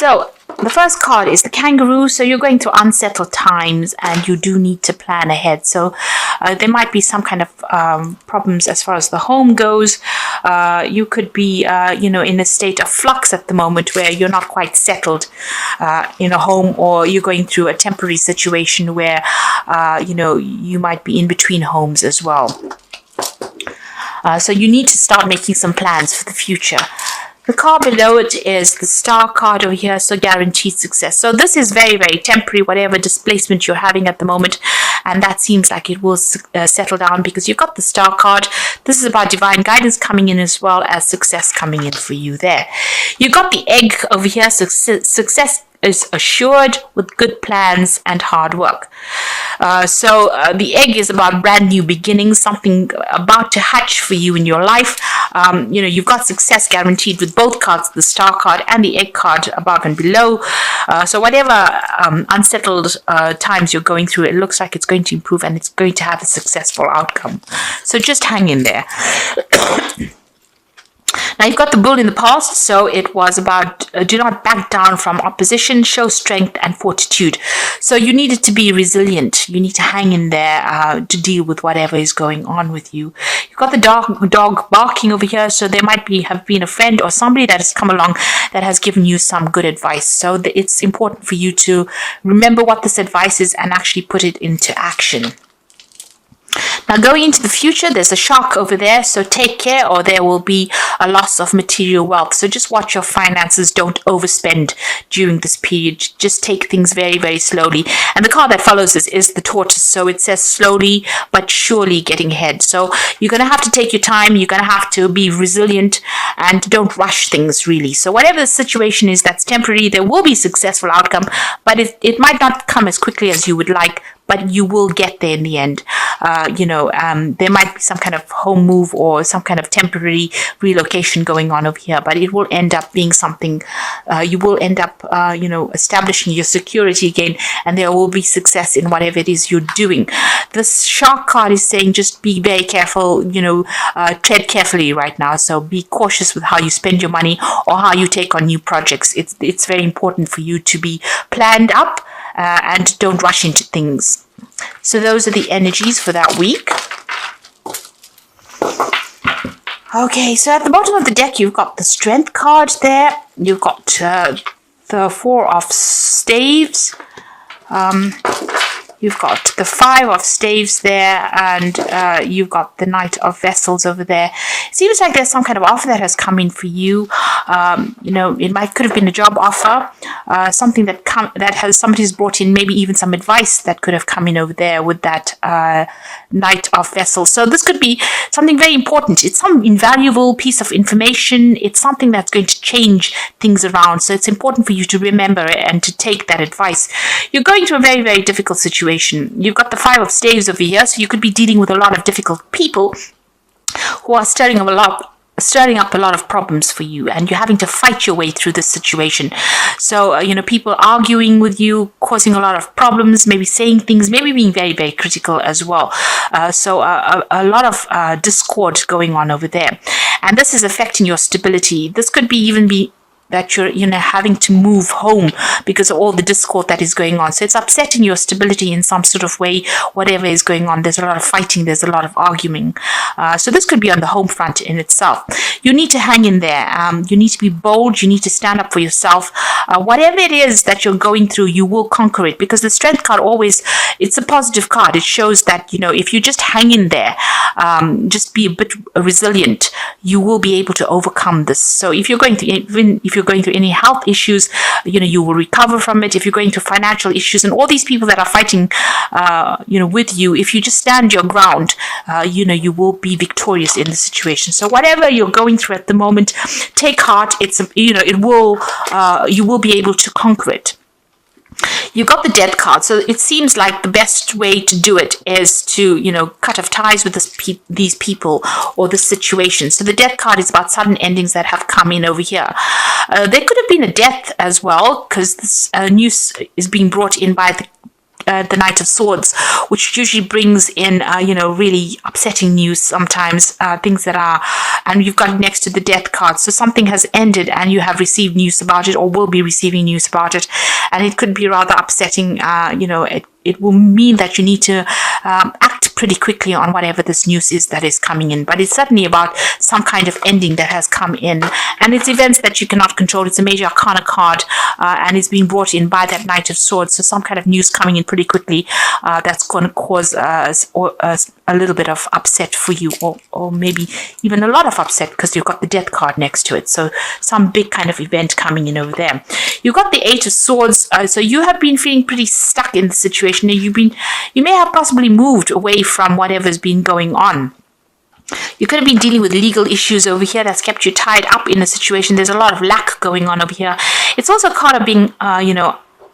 So the first card is the kangaroo. So you're going through unsettled times and you do need to plan ahead. So there might be some kind of problems as far as the home goes. You could be, in a state of flux at the moment where you're not quite settled in a home, or you're going through a temporary situation where, you might be in between homes as well. So you need to start making some plans for the future. The card below it is the star card over here, so guaranteed success. So this is very, very temporary, whatever displacement you're having at the moment, and that seems like it will settle down because you've got the star card. This is about divine guidance coming in as well as success coming in for you there. You've got the egg over here, so success is assured with good plans and hard work. So the egg is about brand new beginnings, something about to hatch for you in your life. You've got success guaranteed with both cards, the star card and the egg card above and below. So whatever unsettled times you're going through, it looks like it's going to improve and it's going to have a successful outcome. So just hang in there. Now you've got the bull in the past, so it was about do not back down from opposition, show strength and fortitude. So you needed to be resilient. You need to hang in there to deal with whatever is going on with you. You've got the dog barking over here, so there might have been a friend or somebody that has come along that has given you some good advice. So it's important for you to remember what this advice is and actually put it into action. Now going into the future, there's a shark over there, so take care or there will be a loss of material wealth. So just watch your finances, don't overspend during this period. Just take things very, very slowly. And the card that follows this is the tortoise, so it says slowly but surely getting ahead. So you're going to have to take your time, you're going to have to be resilient and don't rush things really. So whatever the situation is that's temporary, there will be successful outcome, but it might not come as quickly as you would like, but you will get there in the end. There might be some kind of home move or some kind of temporary relocation going on over here, but it will end up being something, you will end up, establishing your security again, and there will be success in whatever it is you're doing. This shark card is saying just be very careful, tread carefully right now. So be cautious with how you spend your money or how you take on new projects. It's very important for you to be planned up and don't rush into things. So those are the energies for that week. Okay, so at the bottom of the deck, you've got the strength card there. You've got the Four of Staves. You've got the Five of Staves there, and you've got the Knight of Vessels over there. It seems like there's some kind of offer that has come in for you. It could have been a job offer, something that somebody's brought in, maybe even some advice that could have come in over there with that Knight of Vessels. So this could be something very important. It's some invaluable piece of information. It's something that's going to change things around. So it's important for you to remember it and to take that advice. You're going through a very, very difficult situation. You've got the Five of Staves over here, so you could be dealing with a lot of difficult people who are stirring up a lot of problems for you, and you're having to fight your way through this situation. So people arguing with you, causing a lot of problems, maybe saying things, maybe being very, very critical as well. So a lot of discord going on over there, and this is affecting your stability. This could even be that you're having to move home because of all the discord that is going on. So it's upsetting your stability in some sort of way, whatever is going on. There's a lot of fighting, there's a lot of arguing. So this could be on the home front in itself. You need to hang in there. You need to be bold. You need to stand up for yourself. Whatever it is that you're going through, you will conquer it, because the strength card it's a positive card. It shows that, if you just hang in there, just be a bit resilient, you will be able to overcome this. So if you're going through any health issues, you will recover from it. If you're going through financial issues and all these people that are fighting, with you, if you just stand your ground, you will be victorious in the situation. So whatever you're going through at the moment, take heart. You will be able to conquer it. You got the Death card, so it seems like the best way to do it is to, cut off ties with these people or the situation. So the Death card is about sudden endings that have come in over here. There could have been a death as well, because this news is being brought in by the Knight of Swords, which usually brings in, really upsetting news sometimes, things that are, and you've got it next to the Death card. So something has ended and you have received news about it, or will be receiving news about it. And it could be rather upsetting. It will mean that you need to act pretty quickly on whatever this news is that is coming in. But it's certainly about some kind of ending that has come in. And it's events that you cannot control. It's a major arcana card, and it's being brought in by that Knight of Swords. So some kind of news coming in pretty quickly that's going to cause a little bit of upset for you, or maybe even a lot of upset, because you've got the Death card next to it. So some big kind of event coming in over there. You've got the Eight of Swords. So you have been feeling pretty stuck in the situation. You may have possibly moved away from whatever's been going on. You could have been dealing with legal issues over here that's kept you tied up in a situation. There's a lot of lack going on over here. It's also kind of being,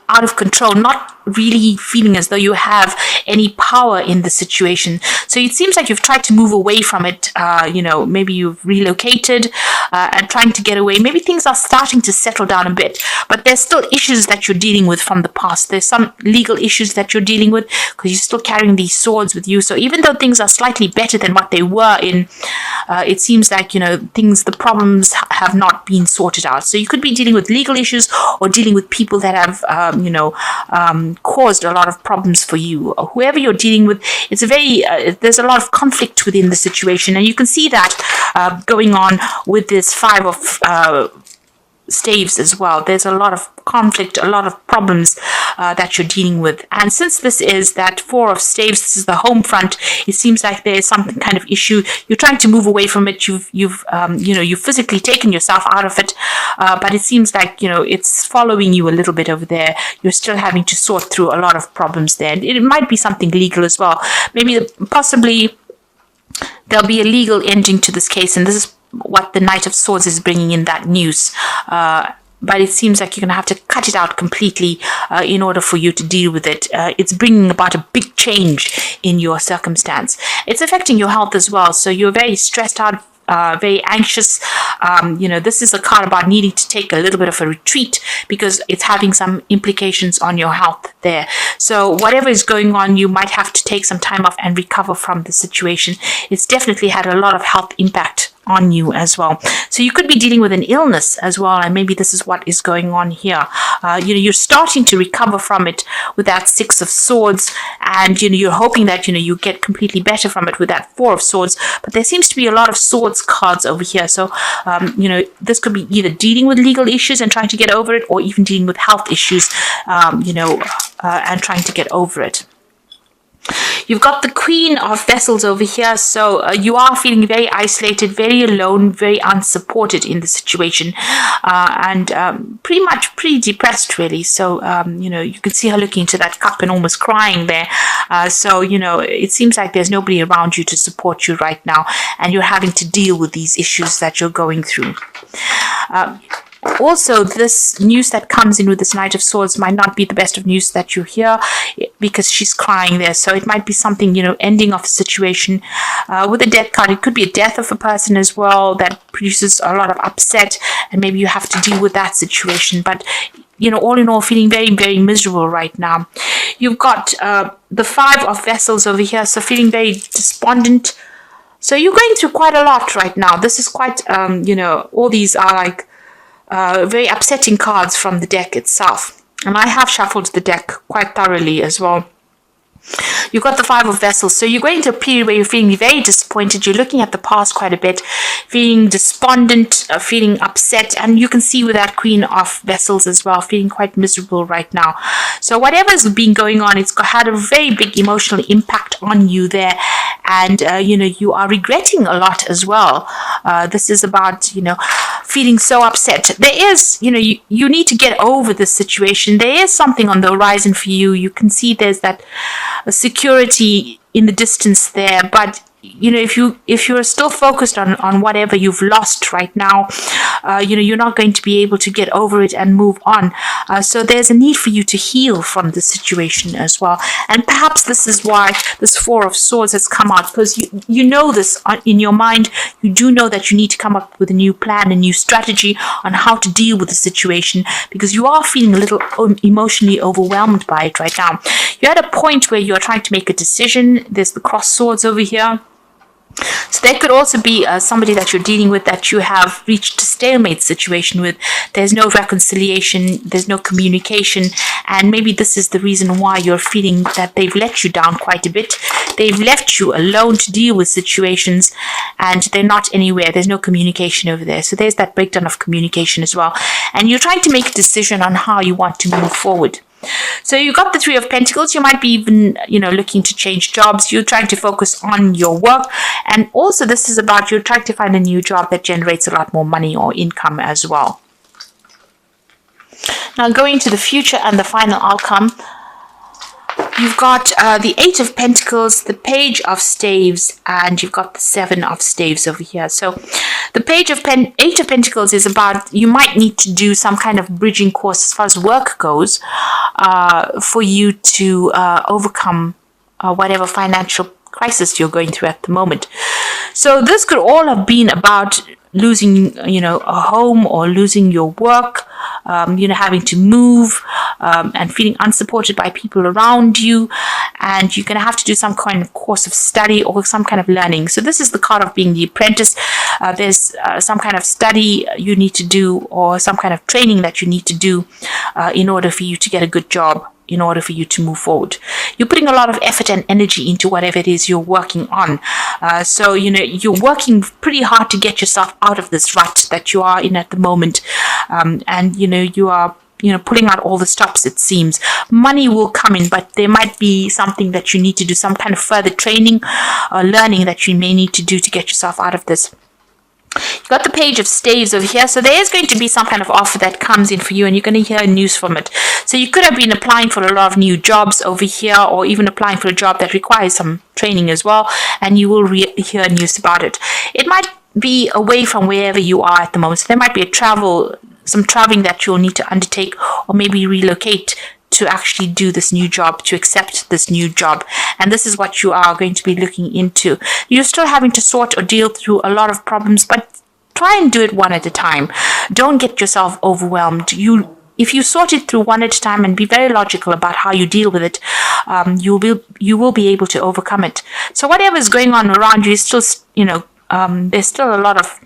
out of control, not really feeling as though you have any power in the situation. So it seems like you've tried to move away from it. Maybe you've relocated and trying to get away. Maybe things are starting to settle down a bit, but there's still issues that you're dealing with from the past. There's some legal issues that you're dealing with because you're still carrying these swords with you. So even though things are slightly better than what they were in, it seems like, the problems have not been sorted out. So you could be dealing with legal issues or dealing with people that have, caused a lot of problems for you. Whoever you're dealing with, it's there's a lot of conflict within the situation, and you can see that going on with this Five of Staves as well. There's a lot of conflict, a lot of problems that you're dealing with. And since this is that Four of Staves, this is the home front, it seems like there's some kind of issue. You're trying to move away from it. You've physically taken yourself out of it, but it seems like, it's following you a little bit over there. You're still having to sort through a lot of problems there. It might be something legal as well. Maybe, possibly, there'll be a legal ending to this case, and this is what the Knight of Swords is bringing in, that news. But it seems like you're going to have to cut it out completely in order for you to deal with it. It's bringing about a big change in your circumstance. It's affecting your health as well. So you're very stressed out, very anxious. This is a card about needing to take a little bit of a retreat because it's having some implications on your health there. So whatever is going on, you might have to take some time off and recover from the situation. It's definitely had a lot of health impact on you as well. So you could be dealing with an illness as well, and maybe this is what is going on here. You're starting to recover from it with that Six of Swords, and you're hoping that you get completely better from it with that Four of Swords. But there seems to be a lot of swords cards over here. So this could be either dealing with legal issues and trying to get over it, or even dealing with health issues, and trying to get over it. You've got the Queen of Vessels over here, so you are feeling very isolated, very alone, very unsupported in the situation, and pretty depressed, really. So, you can see her looking into that cup and almost crying there. So, it seems like there's nobody around you to support you right now, and you're having to deal with these issues that you're going through. Also, this news that comes in with this Knight of Swords might not be the best of news that you hear, because she's crying there. So it might be something, ending of a situation. With the Death card, it could be a death of a person as well that produces a lot of upset, and maybe you have to deal with that situation. But, all in all, feeling very, very miserable right now. You've got the Five of Vessels over here, so feeling very despondent. So you're going through quite a lot right now. This is quite, all these are like very upsetting cards from the deck itself. And I have shuffled the deck quite thoroughly as well. You've got the Five of Vessels. So you're going to a period where you're feeling very disappointed. You're looking at the past quite a bit, feeling despondent, feeling upset. And you can see with that Queen of Vessels as well, feeling quite miserable right now. So whatever's been going on, it's had a very big emotional impact on you there. And, you are regretting a lot as well. This is about, feeling so upset. There is, you need to get over this situation. There is something on the horizon for you. You can see there's that security in the distance there, but if you're still focused on whatever you've lost right now, you're not going to be able to get over it and move on. So there's a need for you to heal from the situation as well. And perhaps this is why this Four of Swords has come out, because you know this in your mind. You do know that you need to come up with a new plan, a new strategy on how to deal with the situation, because you are feeling a little emotionally overwhelmed by it right now. You're at a point where you're trying to make a decision. There's the cross swords over here. So there could also be somebody that you're dealing with that you have reached a stalemate situation with. There's no reconciliation, there's no communication, and maybe this is the reason why you're feeling that they've let you down quite a bit. They've left you alone to deal with situations, and they're not anywhere. There's no communication over there. So there's that breakdown of communication as well. And you're trying to make a decision on how you want to move forward. So you got the Three of Pentacles. You might be even, looking to change jobs. You're trying to focus on your work. And also this is about you're trying to find a new job that generates a lot more money or income as well. Now going to the future and the final outcome. You've got the Eight of Pentacles, the Page of Staves, and you've got the Seven of Staves over here. So the Eight of Pentacles is about you might need to do some kind of bridging course as far as work goes for you to overcome whatever financial crisis you're going through at the moment. So this could all have been about losing, a home or losing your work, having to move and feeling unsupported by people around you. And you're going to have to do some kind of course of study or some kind of learning. So this is the card of being the apprentice. There's some kind of study you need to do or some kind of training that you need to do in order for you to get a good job, in order for you to move forward. You're putting a lot of effort and energy into whatever it is you're working on. So, you're working pretty hard to get yourself out of this rut that you are in at the moment. And, you are, pulling out all the stops, it seems. Money will come in, but there might be something that you need to do, some kind of further training or learning that you may need to do to get yourself out of this. You've got the Page of Staves over here. So there is going to be some kind of offer that comes in for you and you're going to hear news from it. So you could have been applying for a lot of new jobs over here or even applying for a job that requires some training as well. And you will hear news about it. It might be away from wherever you are at the moment. So there might be some traveling that you'll need to undertake or maybe relocate to actually do this new job, to accept this new job. And this is what you are going to be looking into. You're still having to sort or deal through a lot of problems, but try and do it one at a time. Don't get yourself overwhelmed. If you sort it through one at a time and be very logical about how you deal with it, you will be able to overcome it. So whatever is going on around you is still, there's still a lot of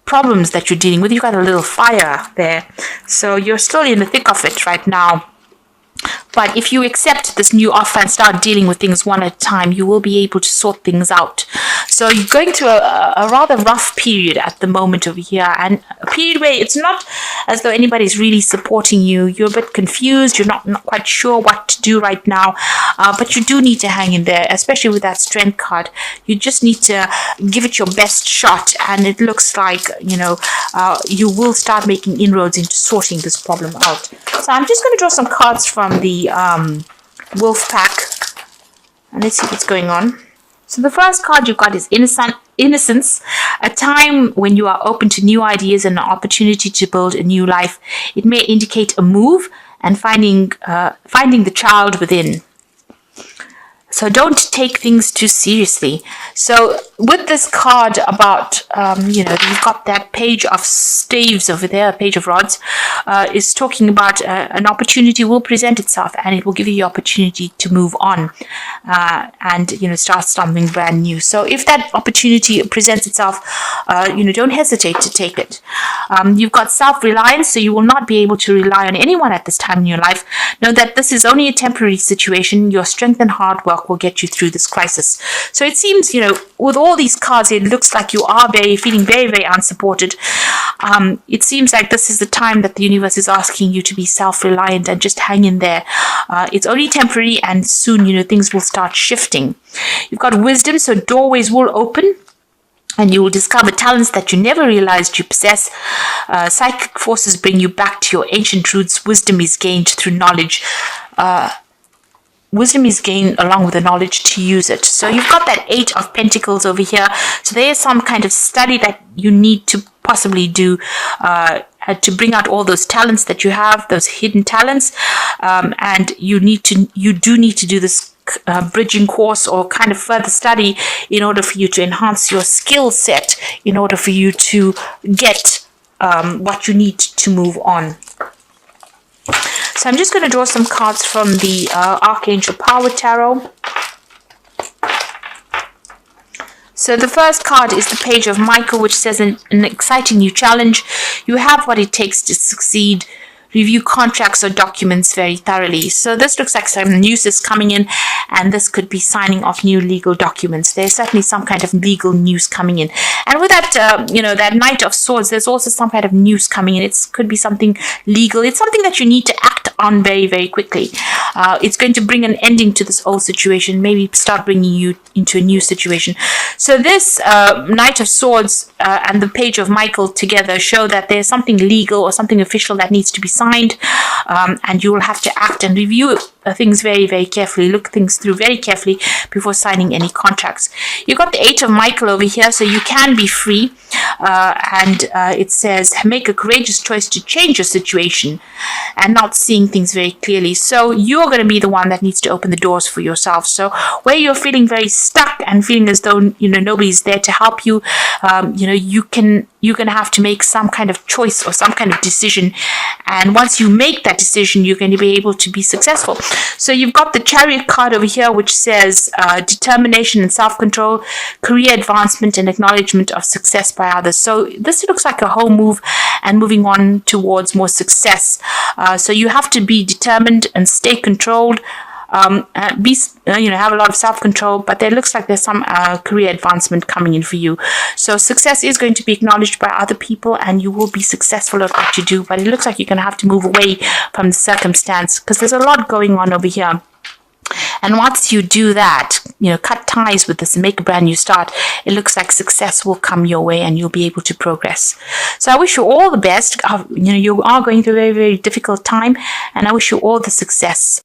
problems that you're dealing with. You've got a little fire there. So you're still in the thick of it right now. But if you accept this new offer and start dealing with things one at a time, you will be able to sort things out. So you're going through a rather rough period at the moment over here, and a period where it's not as though anybody's really supporting you. You're a bit confused. You're not quite sure what to do right now, but you do need to hang in there, especially with that Strength card. You just need to give it your best shot, and it looks like, you will start making inroads into sorting this problem out. So I'm just going to draw some cards from the Wolf Pack, and let's see what's going on. So the first card you've got is Innocence, a time when you are open to new ideas and an opportunity to build a new life. It may indicate a move and finding the child within. So don't take things too seriously. So with this card about, you've got that Page of Staves over there, Page of Rods, is talking about an opportunity will present itself and it will give you the opportunity to move on and, start something brand new. So if that opportunity presents itself, don't hesitate to take it. You've got self-reliance, so you will not be able to rely on anyone at this time in your life. Know that this is only a temporary situation. Your strength and hard work will get you through this crisis. So it seems, with all these cards, it looks like you are feeling very, very unsupported. It seems like this is the time that the universe is asking you to be self-reliant and just hang in there. It's only temporary, and soon, things will start shifting. You've got Wisdom, so doorways will open and you will discover talents that you never realized you possess. Psychic forces bring you back to your ancient roots. Wisdom is gained through knowledge. wisdom is gained along with the knowledge to use it. So you've got that 8 of Pentacles over here. So there's some kind of study that you need to possibly do to bring out all those talents that you have, those hidden talents. And you do need to do this bridging course or kind of further study in order for you to enhance your skill set, in order for you to get what you need to move on. So I'm just going to draw some cards from the Archangel Power Tarot. So the first card is the Page of Michael, which says an exciting new challenge. You have what it takes to succeed. Review contracts or documents very thoroughly. So this looks like some news is coming in, and this could be signing off new legal documents. There's certainly some kind of legal news coming in. And with that, that Knight of Swords, there's also some kind of news coming in. It could be something legal. It's something that you need to act on very, very quickly. It's going to bring an ending to this old situation, maybe start bringing you into a new situation. So this Knight of Swords and the Page of Michael together show that there's something legal or something official that needs to be signed, and you will have to act and review things very, very carefully, look things through very carefully before signing any contracts. You've got the 8 of Michael over here, so you can be free, and it says make a courageous choice to change your situation and not seeing things very clearly. So you're going to be the one that needs to open the doors for yourself. So where you're feeling very stuck and feeling as though nobody's there to help you, you're going to have to make some kind of choice or some kind of decision, and once you make that decision, you're going to be able to be successful. So you've got the Chariot card over here, which says determination and self-control, career advancement and acknowledgement of success by others. So this looks like a whole move and moving on towards more success. So you have to be determined and stay controlled. Have a lot of self-control, but there looks like there's some career advancement coming in for you. So success is going to be acknowledged by other people, and you will be successful at what you do, but it looks like you're going to have to move away from the circumstance, because there's a lot going on over here. And once you do that, cut ties with this and make a brand new start, it looks like success will come your way and you'll be able to progress. So I wish you all the best. You are going through a very, very difficult time, and I wish you all the success.